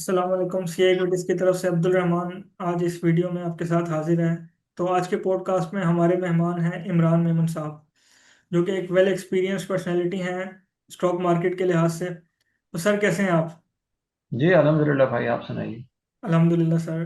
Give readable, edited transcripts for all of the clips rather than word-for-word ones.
अस्सलाम वालेकुम। CI equities की तरफ से अब्दुल रहमान आज इस वीडियो में आपके साथ हाजिर हैं। तो आज के पॉडकास्ट में हमारे मेहमान हैं इमरान मेमन साहब, जो कि एक वेल एक्सपीरियंस पर्सनैलिटी हैं स्टॉक मार्केट के लिहाज से। तो सर, कैसे हैं आप? जी अल्हम्दुलिल्लाह भाई, आप सुनाइए। अल्हम्दुलिल्लाह सर।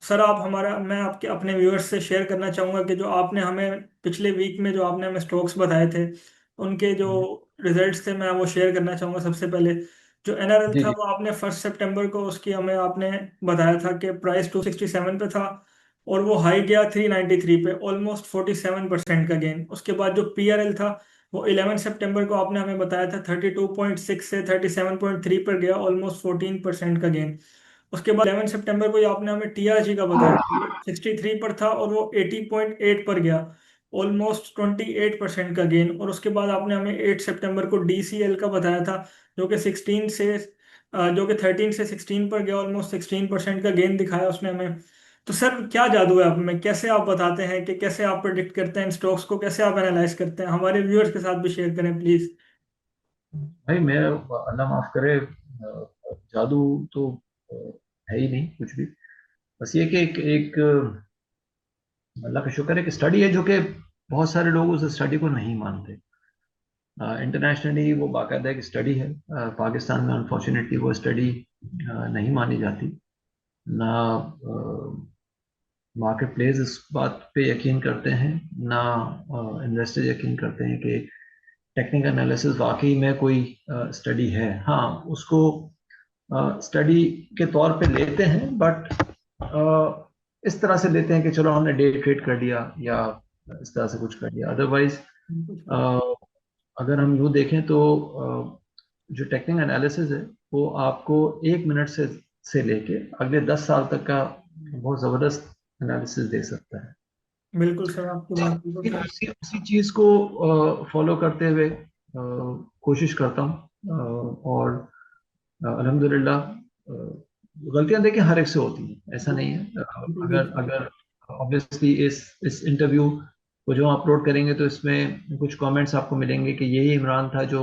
सर, आप हमारा मैं आपके अपने व्यूअर्स से शेयर करना चाहूँगा कि जो आपने हमें पिछले वीक में जो आपने हमें स्टॉक्स बताए थे, उनके जो रिजल्ट्स थे, मैं वो शेयर करना चाहूँगा। सबसे पहले जो एनआरएल जी था, जी। वो आपने 1 सितंबर को उसकी हमें आपने बताया था कि प्राइस 267 पे था और वो हाई गया 393 पे, ऑलमोस्ट 47% का गेन। उसके बाद जो पीआरएल था, वो 11 सितंबर को आपने हमें बताया था 32.6 से 37.3 पर गया, ऑलमोस्ट 14% का गेन। उसके बाद 11 सितंबर को ही आपने हमें टीआरजी का बताया था, वो 63 पर था और वो 80.8 पर गया, ऑलमोस्ट 28% का गेन। और उसके बाद आपने हमें 8 सितंबर को डीसीएल का बताया था, जो कि 16 से जो कि 13 से 16 पर गया, ऑलमोस्ट 16% का गेन दिखाया उसने हमें। तो सर, क्या जादू है आप में? कैसे आप बताते हैं कि कैसे आप प्रिडिक्ट करते हैं स्टॉक्स को, कैसे आप एनालाइज करते हैं? हमारे व्यूअर्स के साथ भी शेयर करें प्लीज। भाई मैं अल्लाह माफ करे, जादू तो है ही नहीं कुछ भी। बस ये कि एक अल्लाह का शुक्र है कि स्टडी है, जो कि बहुत सारे लोग उस स्टडी को नहीं मानते। इंटरनेशनली वो बाकायदा एक स्टडी है। पाकिस्तान में अनफॉर्चुनेटली वो स्टडी नहीं मानी जाती ना। मार्केट प्लेस इस बात पे यकीन करते हैं ना, इन्वेस्टर यकीन करते हैं कि टेक्निकल एनालिसिस वाकई में कोई स्टडी है। हाँ, उसको स्टडी के तौर पे लेते हैं, बट इस तरह से लेते हैं कि चलो हमने डे ट्रेड कर लिया या इस तरह से कुछ कर लिया। अदरवाइज अगर हम यूँ देखें तो जो टेक्निकल एनालिसिस है वो आपको 1 मिनट से लेके अगले 10 साल तक का बहुत ज़बरदस्त एनालिसिस दे सकता है। बिल्कुल सर, आपकी बात बिल्कुल उसी सही। उसी उसी चीज़ को फॉलो करते हुए कोशिश करता हूँ। और अल्हम्दुलिल्लाह गलतियां देखिए हर एक से होती हैं, ऐसा नहीं है। बिल्कुल अगर बिल्कुल। अगर ऑब्वियसली इस इंटरव्यू को जो अपलोड करेंगे तो इसमें कुछ कमेंट्स आपको मिलेंगे कि यही इमरान था जो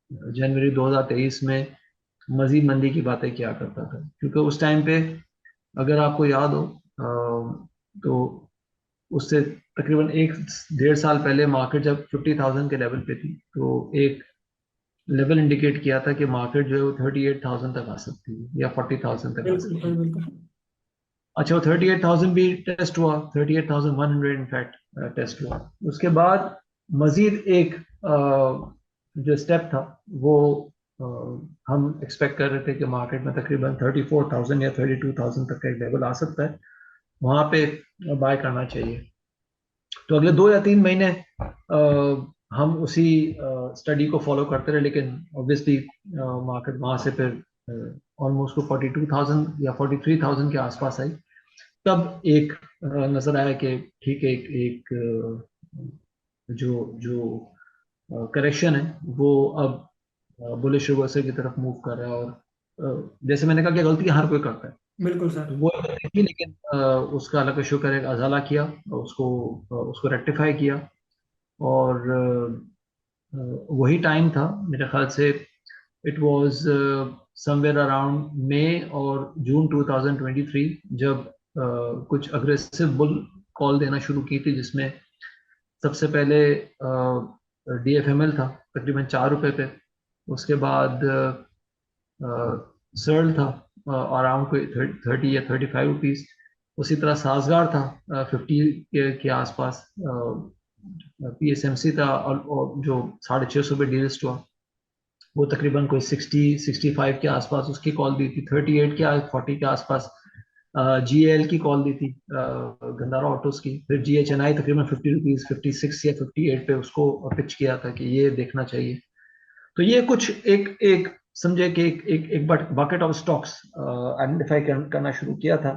जनवरी 2023 में मजीद मंदी की बातें किया करता था। क्योंकि उस टाइम पे अगर आपको याद हो, तो उससे तकरीबन 1 डेढ़ साल पहले मार्केट जब 50,000 के लेवल पे थी, तो एक लेवल इंडिकेट किया था कि मार्केट जो है वो 38,000 तक आ सकती है या 40,000 तक आ बिल्कुल सकती सर, है। बिल्कुल। अच्छा, वो 38,000 भी टेस्ट हुआ, 38,100 इनफैक्ट टेस्ट हुआ। उसके बाद मजीद एक जो स्टेप था वो अ, हम एक्सपेक्ट कर रहे थे कि मार्केट में तकरीबन 34,000 या 32,000 तक का एक लेवल आ सकता है, वहां पे बाय करना चाहिए। तो अगले 2 या 3 महीने हम उसी स्टडी को फॉलो करते रहे, लेकिन ऑब्वियसली मार्केट वहां से फिर ऑलमोस्ट 42,000 या 43,000 के आसपास आई। तब एक नजर आया कि ठीक है, एक जो जो करेक्शन है वो अब बुलिश रिवर्सल की तरफ मूव कर रहा है। और जैसे मैंने कहा कि गलती हर कोई करता है, बिल्कुल सर। तो वो एक गलती थी, लेकिन उसका अल्लाह का शुक्र है, अजाला किया, उसको उसको रेक्टिफाई किया। और वही टाइम था मेरे ख्याल से, इट वाज समवेयर अराउंड मई और जून 2023, जब कुछ अग्रेसिव बुल कॉल देना शुरू की थी, जिसमें सबसे पहले डीएफएमएल था तकरीबन 4 रुपए पे। उसके बाद सर्ल था अराउंड कोई 30 या 35 रुपीज। उसी तरह साजगार था 50 के आसपास। पीएसएमसी था, और जो 650 पे डीलिस्ट हुआ, वो तकरीबन कोई 60 65 के आसपास उसकी कॉल दी थी। 38 के 40 के आसपास जीएल की कॉल दी थी, गंदारा ऑटोस की। फिर जीएचएनआई तकरीबन 50 रुपीज, 56 या 58 पे उसको पिच किया था कि ये देखना चाहिए। तो ये कुछ एक एक समझे कि एक बकेट ऑफ स्टॉक्स आइडेंटिफाई करना शुरू किया था,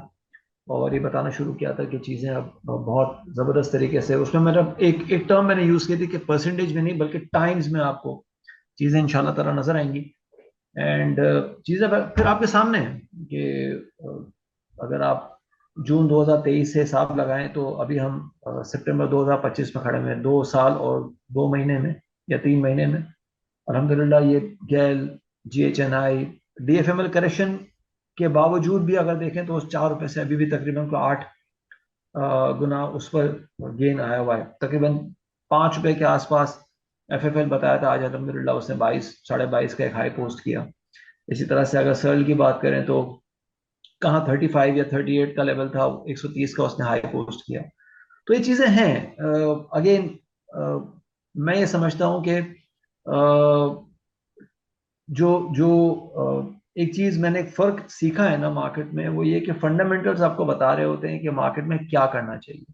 और ये बताना शुरू किया था कि चीजें अब बहुत जबरदस्त तरीके से उसमें मेरा एक एक टर्म मैंने यूज की थी कि परसेंटेज में नहीं बल्कि टाइम्स में आपको चीजें इंशाल्लाह ताला नजर आएंगी। एंड चीजें फिर आपके सामने हैं कि अगर आप जून 2023 से हिसाब लगाएं तो अभी हम सितंबर 2025 में खड़े हैं, 2 साल और 2 महीने में या 3 महीने में अल्हम्दुलिल्लाह ये गैल, जीएचएनआई, डीएफएमएल करेक्शन के बावजूद भी अगर देखें तो उस 4 रुपए से अभी भी तकरीबन को 8 गुना उस पर गेन आया हुआ है। तकरीबन 5 रुपए के आसपास एफएफएल बताया था आज अल्हम्दुलिल्लाह उसने 22 साढ़े 22 का एक हाई पोस्ट किया। इसी तरह से अगर सर्ल की बात करें तो कहाँ 35 या 38 का लेवल था, 130 का उसने हाई पोस्ट किया। तो ये चीजें हैं। अगेन मैं ये समझता हूँ कि जो जो एक चीज मैंने एक फर्क सीखा है ना मार्केट में, वो ये कि फंडामेंटल्स आपको बता रहे होते हैं कि मार्केट में क्या करना चाहिए,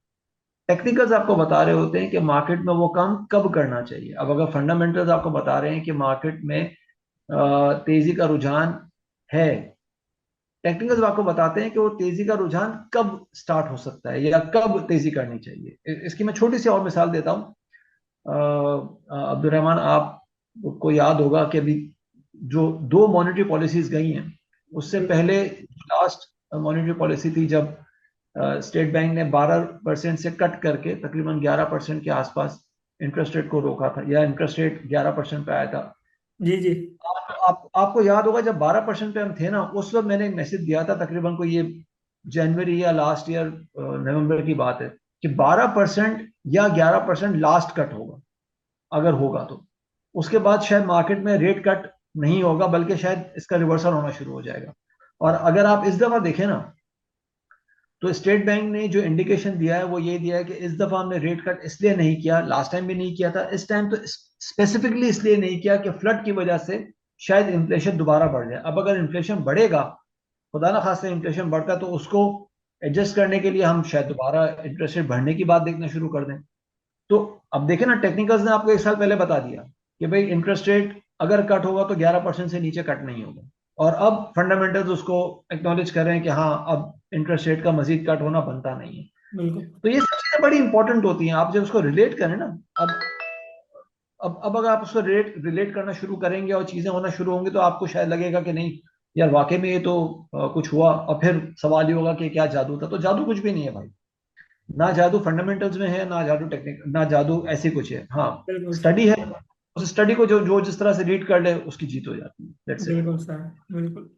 टेक्निकल्स आपको बता रहे होते हैं कि मार्केट में वो काम कब करना चाहिए। अब अगर फंडामेंटल्स आपको बता रहे हैं कि मार्केट में तेजी का रुझान है, टेक्निकल्स आपको बताते हैं कि वो तेजी का रुझान कब स्टार्ट हो सकता है या कब तेजी करनी चाहिए। इसकी मैं छोटी सी और मिसाल देता हूँ। अब्दुल रहमान, आपको याद होगा कि अभी जो 2 मॉनेटरी पॉलिसीज गई हैं, उससे पहले लास्ट मॉनेटरी पॉलिसी थी जब स्टेट बैंक ने 12% से कट करके तकरीबन 11% के आसपास इंटरेस्ट रेट को रोका था, या इंटरेस्ट रेट 11% पे आया था। जी जी आपको याद होगा जब 12% पे हम थे ना, उस वक्त मैंने एक मैसेज दिया था, तकरीबन को ये जनवरी या लास्ट ईयर नवंबर की बात है, कि 12% या 11% लास्ट कट होगा, अगर होगा तो उसके बाद शायद मार्केट में रेट कट नहीं होगा, बल्कि शायद इसका रिवर्सल होना शुरू हो जाएगा। और अगर आप इस दफा देखें ना, तो स्टेट बैंक ने जो इंडिकेशन दिया है वो ये दिया है कि इस दफा हमने रेट कट इसलिए नहीं किया, लास्ट टाइम भी नहीं किया था, इस टाइम तो स्पेसिफिकली इसलिए नहीं किया कि फ्लड की वजह से शायद इन्फ्लेशन दोबारा बढ़ जाए। अब अगर इन्फ्लेशन बढ़ेगा, खुदा ना खास्ता इन्फ्लेशन बढ़ता है, तो उसको एडजस्ट करने के लिए हम शायद दोबारा इंटरेस्ट रेट बढ़ने की बात देखना शुरू कर दें। तो अब देखें ना, टेक्निकल्स ने आपको 1 साल पहले बता दिया कि भाई इंटरेस्ट रेट अगर कट होगा तो 11% से नीचे कट नहीं होगा, और अब फंडामेंटल्स उसको एक्नॉलेज कर रहे हैं कि हाँ, अब इंटरेस्ट रेट का मजीद कट होना बनता नहीं है। बिल्कुल तो ये सब चीजें बड़ी इंपॉर्टेंट होती हैं, आप जब उसको रिलेट करें ना। अब अब अगर आप उसको रिलेट करना शुरू करेंगे और चीजें होना शुरू होंगी, तो आपको शायद लगेगा कि नहीं यार, वाकई में ये तो कुछ हुआ, और फिर सवाल ये होगा कि क्या जादू था। तो जादू कुछ भी नहीं है भाई, ना जादू फंडामेंटल्स में है, ना जादू टेक्निक, ना जादू ऐसी कुछ है। हाँ, बिल्कुल सर। स्टडी है, उस स्टडी को जो जो जिस तरह से रीड कर ले उसकी जीत हो जाती है। That's it. बिल्कुल सर। बिल्कुल।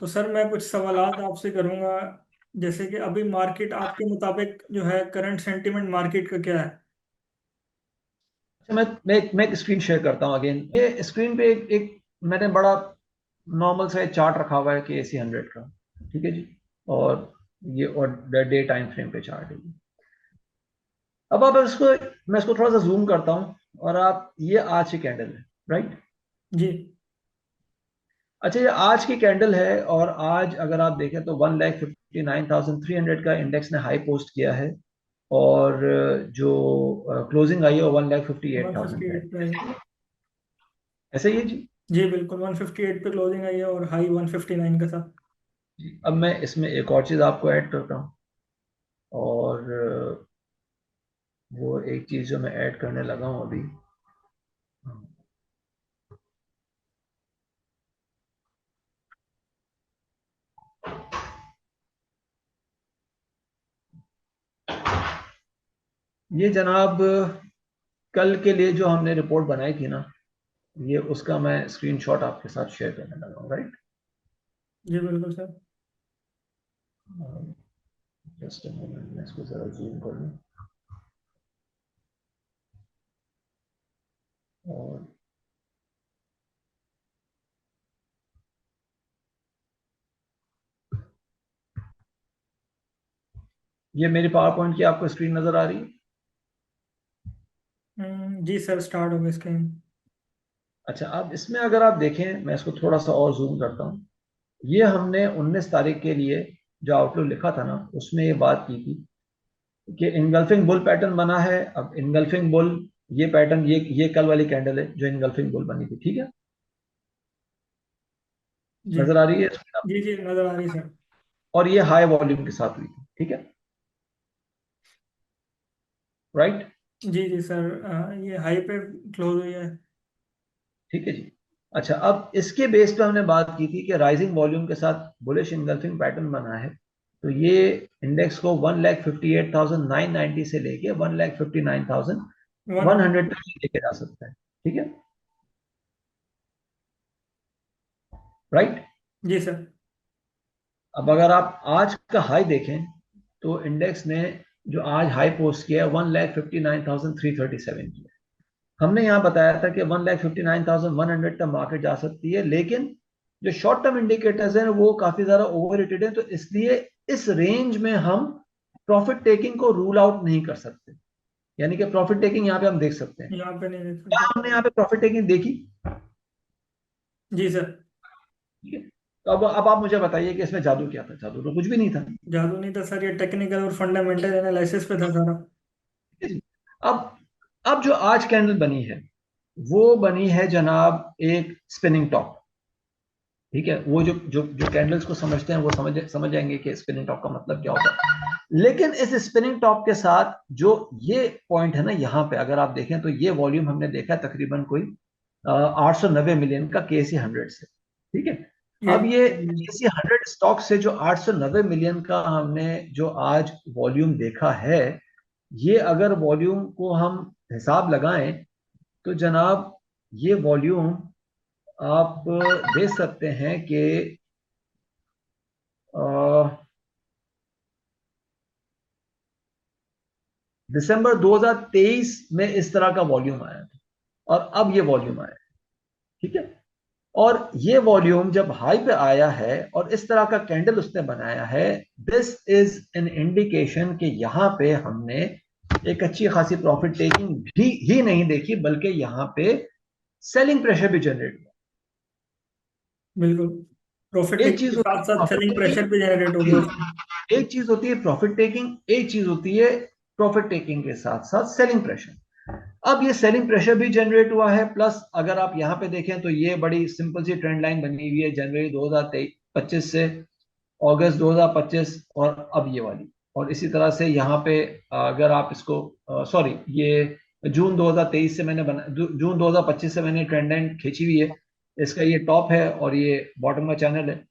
तो सर मैं कुछ सवालात आपसे करूंगा, जैसे कि अभी मार्केट आपके मुताबिक जो है करंट सेंटीमेंट मार्केट का क्या है? अच्छा, मैं एक स्क्रीन शेयर करता हूँ अगेन। ये स्क्रीन पे एक मैंने बड़ा नॉर्मल सा चार्ट रखा हुआ है कि AC 100 का, ठीक है जी। और ये और डे टाइम फ्रेम पे चार्ट है ये। अब आप इसको, मैं इसको थोड़ा सा जूम करता हूँ, और आप, ये आज की कैंडल है, राइट। जी अच्छा, ये आज की कैंडल है, और आज अगर आप देखें तो 1,59,300 का इंडेक्स ने हाई पोस्ट किया है, और जो क्लोजिंग आई है वो 1,58,000 पे 158 पे। है। ऐसे ही है जी। जी बिल्कुल 158 पे क्लोजिंग आई है और हाई 159 का था। जी, अब मैं इसमें एक और चीज आपको ऐड करता हूँ, और वो एक चीज जो मैं ऐड करने लगा हूँ अभी। ये जनाब, कल के लिए जो हमने रिपोर्ट बनाई थी ना, ये उसका मैं स्क्रीनशॉट आपके साथ शेयर करने लगा हूँ, राइट। जी बिल्कुल सर। जस्ट मोमेंट, मैं इसको जरा जूम कर लूँ। और ये मेरी पावर पॉइंट की आपको स्क्रीन नजर आ रही है? जी सर स्टार्ट हो गया इसके। अच्छा, अब इसमें अगर आप देखें, मैं इसको थोड़ा सा और जूम करता हूँ। ये हमने 19 तारीख के लिए जो आउटलुक लिखा था ना, उसमें ये बात की थी कि इनगल्फिंग बुल पैटर्न बना है। अब इनगल्फिंग बुल, ये पैटर्न, ये कल वाली कैंडल है जो इनगल्फिंग बुल बनी थी, ठीक है। जी नजर आ रही है इसमें जी आपको? जी नजर आ रही सर। और ये हाई वॉल्यूम के साथ हुई थी, ठीक है, राइट। जी जी सर ये हाई पे क्लोज हुई है। ठीक है जी। अच्छा, अब इसके बेस पे हमने बात की थी कि राइजिंग वॉल्यूम के साथ बुलिश इंगल्फिंग पैटर्न बना है, तो ये इंडेक्स को 1,58,990 से लेके वन। 1,59,100 तक लेके जा सकता है, ठीक है, राइट। जी सर। अब अगर आप आज का हाई देखें तो इंडेक्स ने जो आज हाई पोस्ट किया है 1,59,337 की है। हमने यहाँ बताया था कि 1,59,100 तक मार्केट जा सकती है, लेकिन जो शॉर्ट टर्म इंडिकेटर्स हैं वो काफी ज्यादा ओवर रेटेड है, तो इसलिए इस रेंज में हम प्रॉफिट टेकिंग को रूल आउट नहीं कर सकते। यानी कि प्रॉफिट टेकिंग यहाँ पे हम देख सकते हैं। यहाँ पे नहीं देख क्या सकते। हमने यहाँ पे प्रॉफिट टेकिंग देखी? जी सर। ठीक है, तो अब आप मुझे बताइए कि इसमें जादू क्या था? जादू तो कुछ भी नहीं था। जादू नहीं था सर, ये टेक्निकल और फंडामेंटल एनालिसिस पे था सारा। ठीक है जी। अब जो आज कैंडल बनी है वो बनी है जनाब एक स्पिनिंग टॉप। ठीक है, वो जो जो जो कैंडल्स को समझते हैं वो समझ जाएंगे कि स्पिनिंग टॉप का मतलब क्या होता है। लेकिन इस स्पिनिंग टॉप के साथ जो ये पॉइंट है ना, यहाँ पे अगर आप देखें तो ये वॉल्यूम हमने देखा है तकरीबन कोई 890 मिलियन का KC 100 से। ठीक है, ये अब ये KC 100 स्टॉक से जो 890 मिलियन का हमने जो आज वॉल्यूम देखा है, ये अगर वॉल्यूम को हम हिसाब लगाएं तो जनाब ये वॉल्यूम आप देख सकते हैं कि दिसंबर 2023 में इस तरह का वॉल्यूम आया था और अब ये वॉल्यूम आया है। ठीक है, और ये वॉल्यूम जब हाई पे आया है और इस तरह का कैंडल उसने बनाया है, दिस इज एन इंडिकेशन कि यहाँ पे हमने एक अच्छी खासी प्रॉफिट टेकिंग भी ही नहीं देखी, बल्कि यहाँ पे सेलिंग प्रेशर भी जनरेट हुआ। बिल्कुल, प्रॉफिट एक टेकिंग चीज के होती साथ है साथ प्रॉफिट सेलिंग प्रेशर भी जनरेट हो गया उसमें। टेकिंग, एक चीज होती है प्रॉफिट टेकिंग, एक चीज होती है प्रॉफिट टेकिंग के साथ साथ सेलिंग प्रेशर। अब ये सेलिंग प्रेशर भी जनरेट हुआ है, प्लस अगर आप यहां पे देखें तो ये बड़ी सिंपल सी ट्रेंड लाइन बनी हुई है जनवरी 2025 से अगस्त 2025 और अब ये वाली। और इसी तरह से यहाँ पे अगर आप इसको सॉरी ये जून 2023 से मैंने जून 2025 से मैंने ट्रेंड लाइन खींची हुई है। इसका ये टॉप है और ये बॉटम का चैनल है।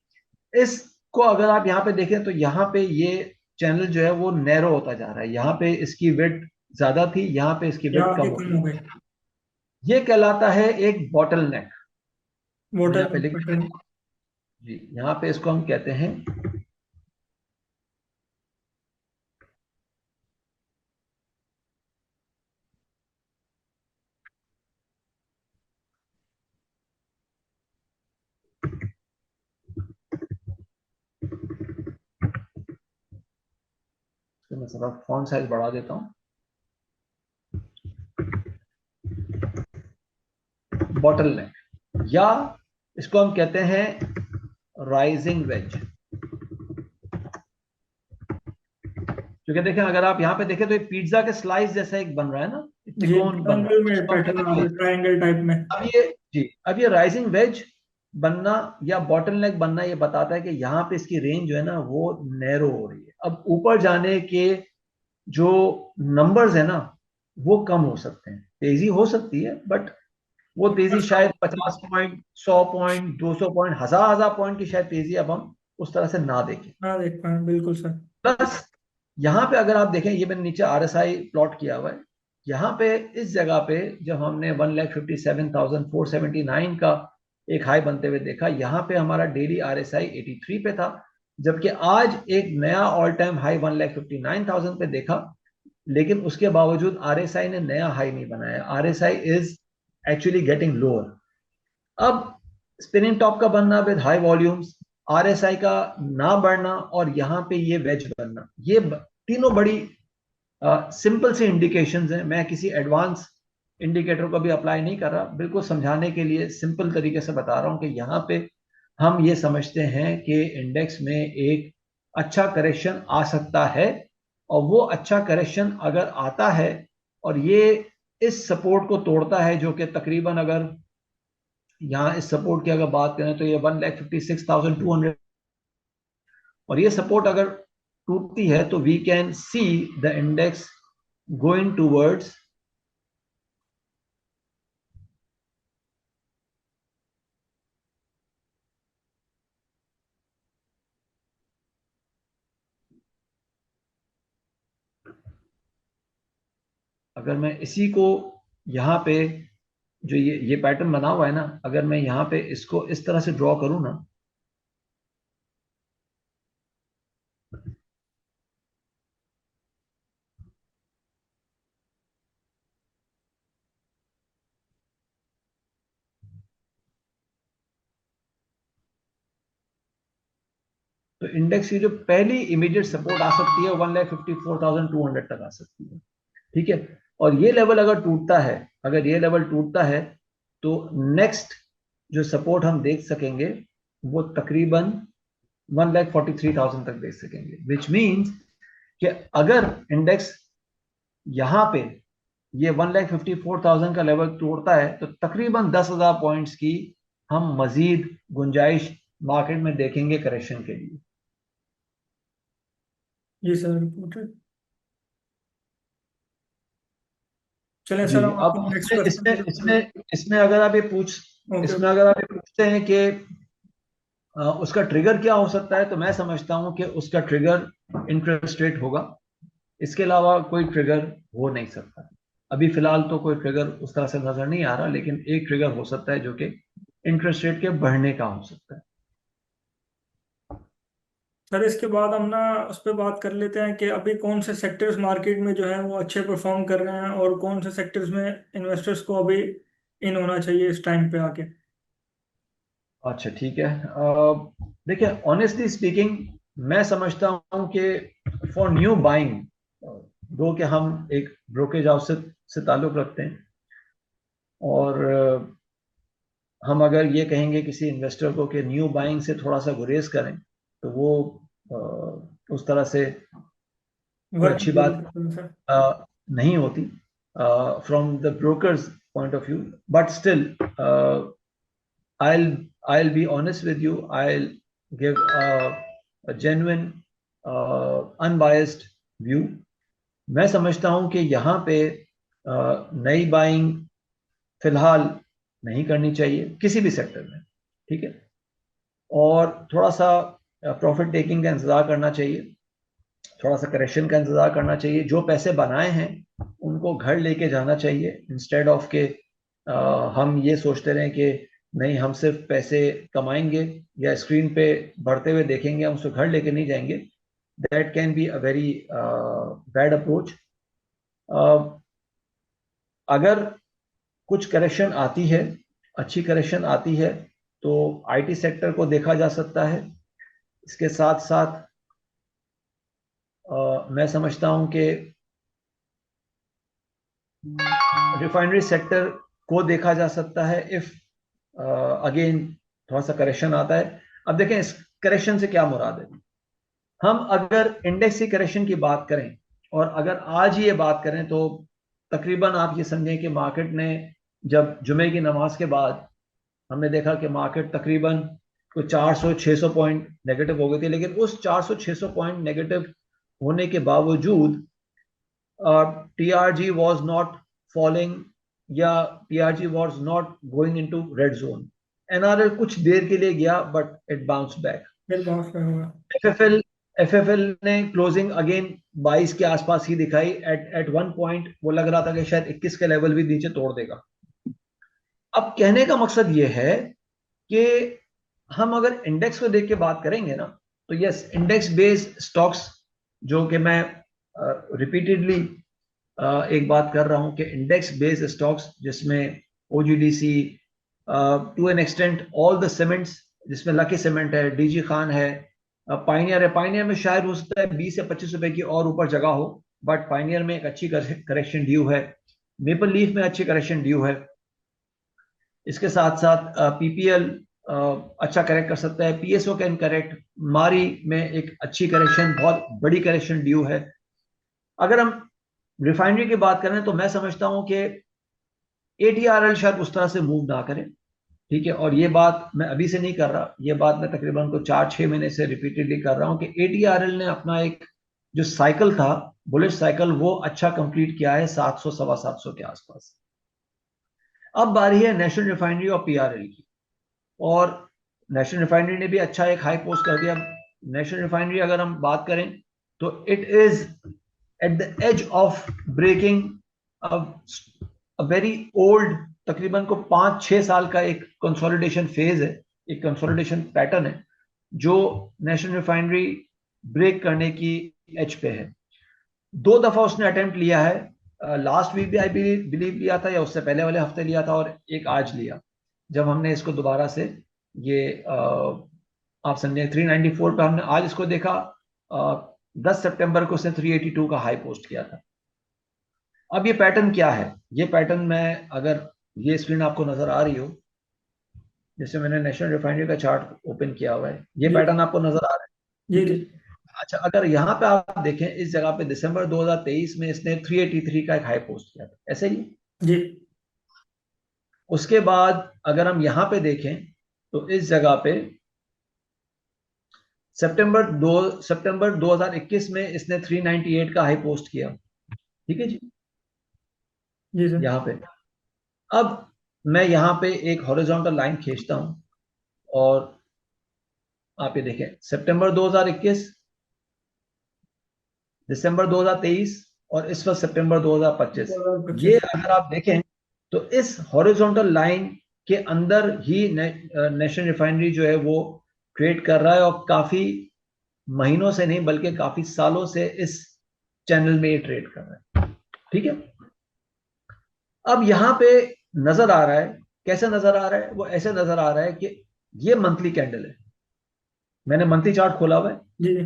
इसको अगर आप यहाँ पे देखें तो यहाँ पे ये चैनल जो है वो नैरो होता जा रहा है। यहाँ पे इसकी विड्थ ज्यादा थी, यहाँ पे इसकी यहाँ विड्थ कम आके हो कम गई। हो गए। ये कहलाता है एक बॉटल नेक। मैं वोटर यहाँ पे लिख देता पैटर्न। हूँ जी, यहाँ पे इसको हम कहते हैं तो मैं थोड़ा फॉन्ट साइज बढ़ा देता हूँ। बॉटल नेक या इसको हम कहते हैं राइजिंग वेज। क्योंकि देखें अगर आप यहाँ पे देखें तो एक पिज्जा के स्लाइस जैसा एक बन रहा है ना, एक जी, त्रिकोण बन रहा ट्रायंगल है, में इसको हम पैटर्न कहते आ हैं। गया, ट्रायंगल टाइप में। अब ये जी, अब ये राइजिंग वेज बनना या बॉटल नेक बनना ये बताता है कि यहाँ पे इसकी रेंज जो है ना वो नैरो हो रही है। अब ऊपर जाने के जो नंबर्स है ना वो कम हो सकते हैं, तेजी हो सकती है, बट वो तेजी शायद 50 पॉइंट, 100 पॉइंट, 200 पॉइंट, हजार हजार पॉइंट की शायद तेजी अब हम उस तरह से ना देखें। हाँ देख पाए, बिल्कुल सर। प्लस यहाँ पे अगर आप देखें, ये मैंने नीचे RSI प्लॉट किया हुआ है। यहाँ पे इस जगह पे जब हमने 1,57,479 का एक हाई बनते हुए देखा, यहाँ पे हमारा डेली RSI 83 पे था, जबकि आज एक नया ऑल टाइम हाई 1,59,000 पे देखा। लेकिन उसके बावजूद RSI ने नया हाई नहीं बनाया, RSI is actually getting lower. अब स्पिनिंग टॉप का बनना विद हाई वॉल्यूम्स, RSI का ना बढ़ना और यहाँ पे ये वेज बनना, ये तीनों बड़ी सिंपल सी इंडिकेशंस हैं। मैं किसी एडवांस इंडिकेटर को भी अप्लाई नहीं कर रहा, बिल्कुल समझाने के लिए सिंपल तरीके से बता रहा हूं कि यहाँ पे हम ये समझते हैं कि इंडेक्स में एक अच्छा करेक्शन आ सकता है। और वो अच्छा करेक्शन अगर आता है और ये इस सपोर्ट को तोड़ता है, जो कि तकरीबन अगर यहाँ इस सपोर्ट की अगर बात करें तो ये 1,56,200, और ये सपोर्ट अगर टूटती है तो we can see the index going towards अगर मैं इसी को यहाँ पे जो ये पैटर्न बना हुआ है ना, अगर मैं यहाँ पे इसको इस तरह से ड्रॉ करूँ ना, तो इंडेक्स की जो पहली इमीडिएट सपोर्ट आ सकती है 1,54,200 तक आ सकती है। ठीक है, और ये लेवल अगर टूटता है, अगर ये लेवल टूटता है तो नेक्स्ट जो सपोर्ट हम देख सकेंगे वो तकरीबन 1,43,000 तक देख सकेंगे, विच मीन्स कि अगर इंडेक्स यहां पे ये 1,54,000 का लेवल तोड़ता है तो तकरीबन 10,000 पॉइंट्स की हम मजीद गुंजाइश मार्केट में देखेंगे करेक्शन के लिए। जी सर, रिपोर्टेड। चलें जी सर, जी, हम अब अपने नेक्स्ट इसमें क्वेश्चन इसमें की तरफ इसमें इसमें अगर आप ये पूछ ओके। इसमें अगर आप ये पूछते हैं कि उसका ट्रिगर क्या हो सकता है, तो मैं समझता हूं कि उसका ट्रिगर इंटरेस्ट रेट होगा। इसके अलावा कोई ट्रिगर हो नहीं सकता। अभी फिलहाल तो कोई ट्रिगर उस तरह से नजर नहीं आ रहा, लेकिन एक ट्रिगर हो सकता है जो कि इंटरेस्ट रेट के बढ़ने का हो सकता है। सर, इसके बाद हम ना उस पर बात कर लेते हैं कि अभी कौन से सेक्टर्स मार्केट में जो है वो अच्छे परफॉर्म कर रहे हैं और कौन से सेक्टर्स में इन्वेस्टर्स को अभी इन होना चाहिए इस टाइम पे आके। अच्छा ठीक है, देखिए ऑनेस्टली स्पीकिंग मैं समझता हूं कि फॉर न्यू बाइंग, दो कि हम एक ब्रोकेज हाउस से ताल्लुक रखते हैं, और हम अगर ये कहेंगे किसी इन्वेस्टर को कि न्यू बाइंग से थोड़ा सा गुरेज करें, तो वो उस तरह से कोई वर्क अच्छी नहीं बात होगा सर। नहीं होती from the brokers point of view. But still I'll I'll be honest with you. I'll give a genuine, unbiased view. मैं समझता हूं कि यहाँ पे नई बाइंग फिलहाल नहीं करनी चाहिए किसी भी सेक्टर में। ठीक है, और थोड़ा सा प्रॉफिट टेकिंग का इंतजार करना चाहिए, थोड़ा सा करेक्शन का इंतजार करना चाहिए। जो पैसे बनाए हैं उनको घर लेके जाना चाहिए, इंस्टेड ऑफ के हम ये सोचते रहें कि नहीं हम सिर्फ पैसे कमाएंगे या स्क्रीन पे बढ़ते हुए देखेंगे, हम उसको घर लेके नहीं जाएंगे। That can be a very bad approach. अगर कुछ करेक्शन आती है, अच्छी करेक्शन आती है, तो आईटी सेक्टर को देखा जा सकता है। इसके साथ साथ मैं समझता हूं कि रिफाइनरी सेक्टर को देखा जा सकता है इफ अगेन थोड़ा सा करेक्शन आता है। अब देखें इस करेक्शन से क्या मुराद है। हम अगर इंडेक्स की करेक्शन की बात करें और अगर आज ही ये बात करें, तो तकरीबन आप ये समझें कि मार्केट ने जब जुमे की नमाज के बाद हमने देखा कि मार्केट तकरीबन कोई 400-600 पॉइंट नेगेटिव हो गई थी, लेकिन उस 400-600 पॉइंट नेगेटिव होने के बावजूद TRG was not falling या TRG was not going into red zone. NRL कुछ देर के लिए गया बट इट बाउंस बैक। फिर बात करूंगा। FFL FFL ने क्लोजिंग अगेन 22 के आसपास ही दिखाई। एट वन पॉइंट वो लग रहा था कि शायद 21 के लेवल भी नीचे तोड़ देगा। अब कहने का मकसद ये है कि हम अगर इंडेक्स को देख के बात करेंगे ना, तो यस इंडेक्स बेस्ड स्टॉक्स, जो कि मैं रिपीटेडली एक बात कर रहा हूं कि इंडेक्स बेस्ड स्टॉक्स जिसमें OGDC, to an extent all the cements, जिसमें लकी सीमेंट है, DG खान है, पाइनियर है। पाइनियर में शायद हो सकता है 20 या 25 रुपए की और ऊपर जगह हो, बट पाइनियर में एक अच्छी करेक्शन ड्यू है। मेपल लीफ में अच्छी करेक्शन ड्यू है। इसके साथ साथ PPL अच्छा करेक्ट कर सकता है, PSO कैन करेक्ट, मारी में एक अच्छी करेक्शन, बहुत बड़ी करेक्शन ड्यू है। अगर हम रिफाइनरी की बात करें तो मैं समझता हूं कि ATRL शायद उस तरह से मूव ना करें। ठीक है, और ये बात मैं अभी से नहीं कर रहा, ये बात मैं तकरीबन को 4-6 महीने से रिपीटेडली कर रहा हूं कि ATRL ने अपना एक जो साइकिल था, बुलिश साइकिल, वो अच्छा कंप्लीट किया है 700 सवा 700 के आसपास। अब बारी है नेशनल रिफाइनरी और PRL की, और नेशनल रिफाइनरी ने भी अच्छा एक हाई पोस्ट कर दिया। नेशनल रिफाइनरी अगर हम बात करें तो it is at the edge of breaking a very old, तकरीबन को 5-6 साल का एक कंसोलिडेशन फेज है, एक कंसोलिडेशन पैटर्न है जो नेशनल रिफाइनरी ब्रेक करने की एज पे है। 2 दफा उसने अटेम्प्ट लिया है, लास्ट वीक भी आई बिलीव लिया था, या उससे पहले वाले हफ्ते लिया था, और एक आज लिया, जब हमने इसको दोबारा से ये आप समझे 394 पे हमने आज इसको देखा, 10 सितंबर को उसने 382 का हाई पोस्ट किया था। अब ये पैटर्न क्या है? ये पैटर्न मैं, अगर ये स्क्रीन आपको नजर आ रही हो, जैसे मैंने नेशनल रिफाइनरी का चार्ट ओपन किया हुआ है, ये जी पैटर्न आपको नजर आ रहा है, जी ठीक जी है। अच्छा, अगर यहाँ पे आप देखें, इस जगह पे दिसंबर 2023 में इसने 383 का एक हाई पोस्ट किया था, ऐसे ही। जी उसके बाद अगर हम यहाँ पे देखें तो इस जगह पे सितंबर 2021 में इसने 398 का हाई पोस्ट किया, ठीक है जी, जी सर। यहाँ पे। अब मैं यहाँ पे एक हॉरिजॉन्टल लाइन खींचता हूं और आप ये देखें, सितंबर 2021, दिसंबर 2023 और इस वक्त सितंबर 2025, ये 2025। अगर आप देखें तो इस हॉरिजॉन्टल लाइन के अंदर ही नेशनल रिफाइनरी जो है वो ट्रेड कर रहा है, और काफी महीनों से नहीं बल्कि काफी सालों से इस चैनल में ये ट्रेड कर रहा है, ठीक है। अब यहां पे नजर आ रहा है, कैसे नजर आ रहा है? वो ऐसे नजर आ रहा है कि ये मंथली कैंडल है, मैंने मंथली चार्ट खोला हुआ है, जी जी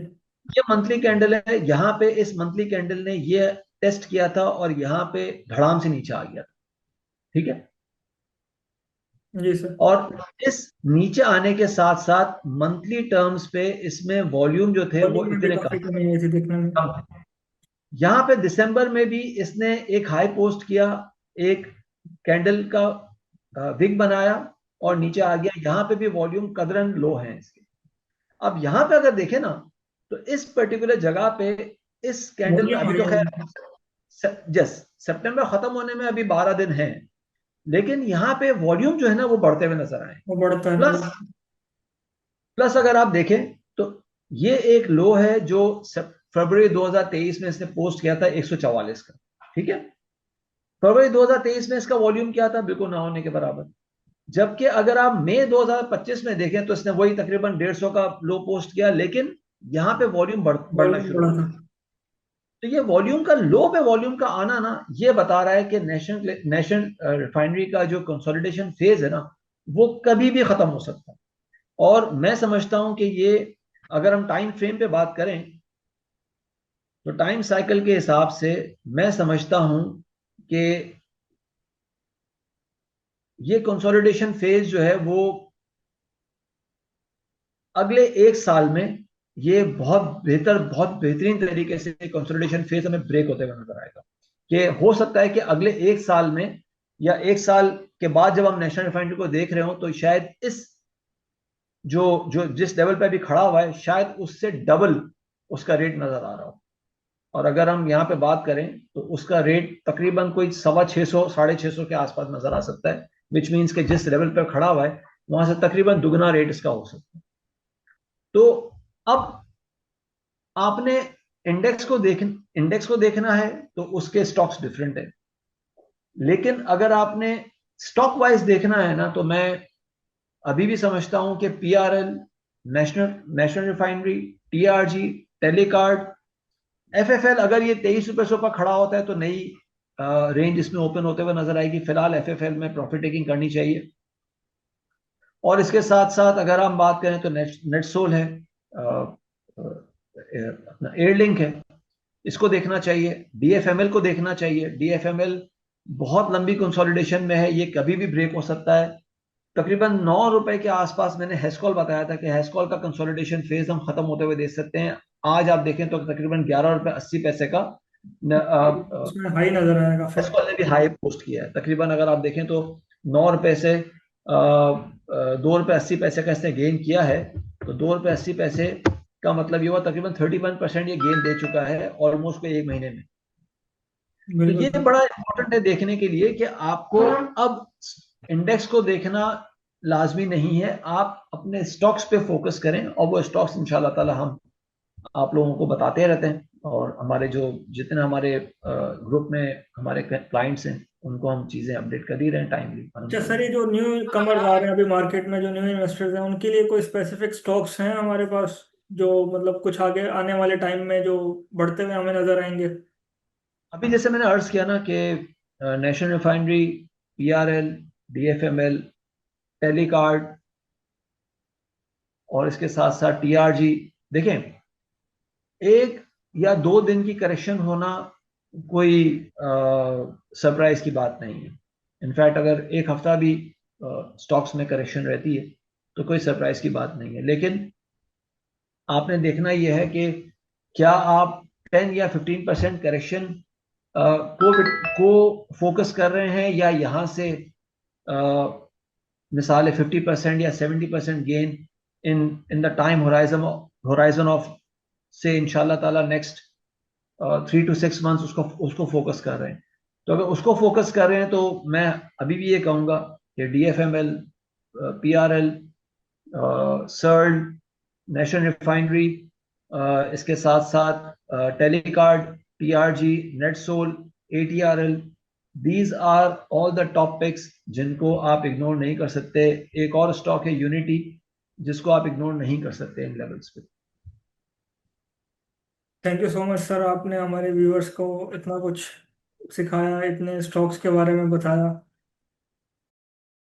ये मंथली कैंडल है। यहां पे इस मंथली कैंडल ने ये टेस्ट किया था और यहां पे धड़ाम से नीचे आ गया था, ठीक है। जी सर। और इस नीचे आने के साथ साथ मंथली टर्म्स पे इसमें वॉल्यूम जो थे वो वॉल्यूम में भी इतने काफी कम कमी आई थी देखने में। कम थे। यहाँ पे दिसंबर में भी इसने एक हाई पोस्ट किया, एक कैंडल का विग बनाया और नीचे आ गया। यहाँ पे भी वॉल्यूम कदरन लो है इसके। अब यहाँ पे अगर देखें ना, तो इस पर्टिकुलर जगह पे इस कैंडल में वॉल्यूम अभी हाई तो है खैर वो। जस सितंबर खत्म होने में अभी 12 दिन हैं, लेकिन यहाँ पे वॉल्यूम जो है ना वो बढ़ते हुए नजर आए। वो बढ़ता है प्लस नजर। प्लस अगर आप देखें तो ये एक लो है जो फरवरी 2023 में इसने पोस्ट किया था 144 का, ठीक है। फरवरी 2023 में इसका वॉल्यूम क्या था? बिल्कुल ना होने के बराबर। जबकि अगर आप मई 2025 में देखें तो इसने वही तकरीबन 150 का लो पोस्ट किया, लेकिन यहाँ पे वॉल्यूम बढ़ना वॉल्यूम शुरू बढ़ा हो था। गया। तो ये वॉल्यूम का लो पे वॉल्यूम का आना ना, ये बता रहा है कि नेशनल नेशनल रिफाइनरी का जो कंसोलिडेशन फेज है ना, वो कभी भी खत्म हो सकता है। और मैं समझता हूं कि ये, अगर हम टाइम फ्रेम पे बात करें तो टाइम साइकिल के हिसाब से मैं समझता हूं कि ये कंसोलिडेशन फेज जो है वो अगले एक साल में ये बहुत बेहतरीन तरीके से कंसोलिडेशन फेज हमें ब्रेक होते हुए नजर आएगा। कि हो सकता है कि अगले एक साल में या एक साल के बाद जब हम नेशनल रिफाइनरी को देख रहे हो तो शायद इस जो जो जिस लेवल पे अभी खड़ा हुआ है शायद उससे डबल उसका रेट नजर आ रहा हो। और अगर हम यहाँ पे बात करें तो उसका रेट तकरीबन कोई 650 650 के आसपास नजर आ सकता है, विच मीन्स के जिस लेवल पे खड़ा हुआ है वहां से तकरीबन दुगना रेट इसका हो सकता है। तो अब आपने इंडेक्स को देखना है तो उसके स्टॉक्स डिफरेंट है, लेकिन अगर आपने स्टॉक वाइज देखना है ना, तो मैं अभी भी समझता हूं कि PRL, national national refinery, TRG, Telecard, FFL, अगर ये 23 रुपए से ऊपर खड़ा होता है तो नई रेंज इसमें ओपन होते हुए नजर आएगी। फिलहाल एफएफएल में प्रॉफिट टेकिंग करनी चाहिए। और इसके साथ साथ अगर हम बात करें तो नेटसोल है, अपना एयरलिंक है, इसको देखना चाहिए। डीएफएमएल को देखना चाहिए। डीएफएमएल बहुत लंबी कंसोलिडेशन में है, ये कभी भी ब्रेक हो सकता है। तकरीबन 9 रुपए के आसपास मैंने हेस्कॉल बताया था कि हेस्कॉल का कंसोलिडेशन फेज हम खत्म होते हुए देख सकते हैं। आज आप देखें तो तकरीबन 11 रुपए 80 पैसे का उसमें हाई नजर आएगा फिर। हेस्कॉल ने भी हाई पोस्ट किया है। तकरीबन अगर आप देखें तो 9 रुपए से 2 रुपए 80 पैसे का इसने गेन किया है। तो 2 रुपए 80 पैसे का मतलब ये हुआ तकरीबन 31% ये गेन दे चुका है ऑलमोस्ट एक महीने में। तो ये बिल्कुल। बड़ा इंपॉर्टेंट है देखने के लिए कि आपको अब इंडेक्स को देखना लाजमी नहीं है, आप अपने स्टॉक्स पे फोकस करें और वो स्टॉक्स इंशाल्लाह ताला हम आप लोगों को बताते रहते हैं। और हमारे जो जितने हमारे ग्रुप में हमारे क्लाइंट्स हैं उनको हम चीज़ें अपडेट कर ही रहे हैं टाइमली अच्छा सर, ये जो न्यू कमर्स आ रहे हैं अभी मार्केट में, जो न्यू इन्वेस्टर्स हैं, उनके लिए कोई स्पेसिफिक स्टॉक्स हैं हमारे पास जो मतलब कुछ आगे आने वाले टाइम में जो बढ़ते हुए हमें नजर आएंगे? अभी जैसे मैंने अर्ज किया ना कि नेशनल रिफाइनरी, पीआरएल, डीएफएमएल, टेलीकार्ड और इसके साथ साथ टीआरजी। देखें, 1 या 2 दिन की करेक्शन होना कोई सरप्राइज की बात नहीं है। इनफैक्ट अगर 1 हफ्ता भी स्टॉक्स में करेक्शन रहती है तो कोई सरप्राइज की बात नहीं है। लेकिन आपने देखना यह है कि क्या आप 10 या 15% करेक्शन को फोकस कर रहे हैं, या यहां से मिसाल है 50% या 70% gain in in the time horizon of से इंशाल्लाह ताला नेक्स्ट 3 to 6 months उसको फोकस कर रहे हैं। तो अगर उसको फोकस कर रहे हैं तो मैं अभी भी ये कहूंगा कि DFML, PRL, Searle, national refinery, इसके साथ साथ Telecard, TRG, NetSol, ATRL, these are all the top picks जिनको आप इग्नोर नहीं कर सकते। एक और स्टॉक है यूनिटी, जिसको आप इग्नोर नहीं कर सकते इन लेवल्स पे। Thank you so much sir, आपने हमारे व्यूअर्स को इतना कुछ सिखाया, इतने स्टॉक्स के बारे में बताया।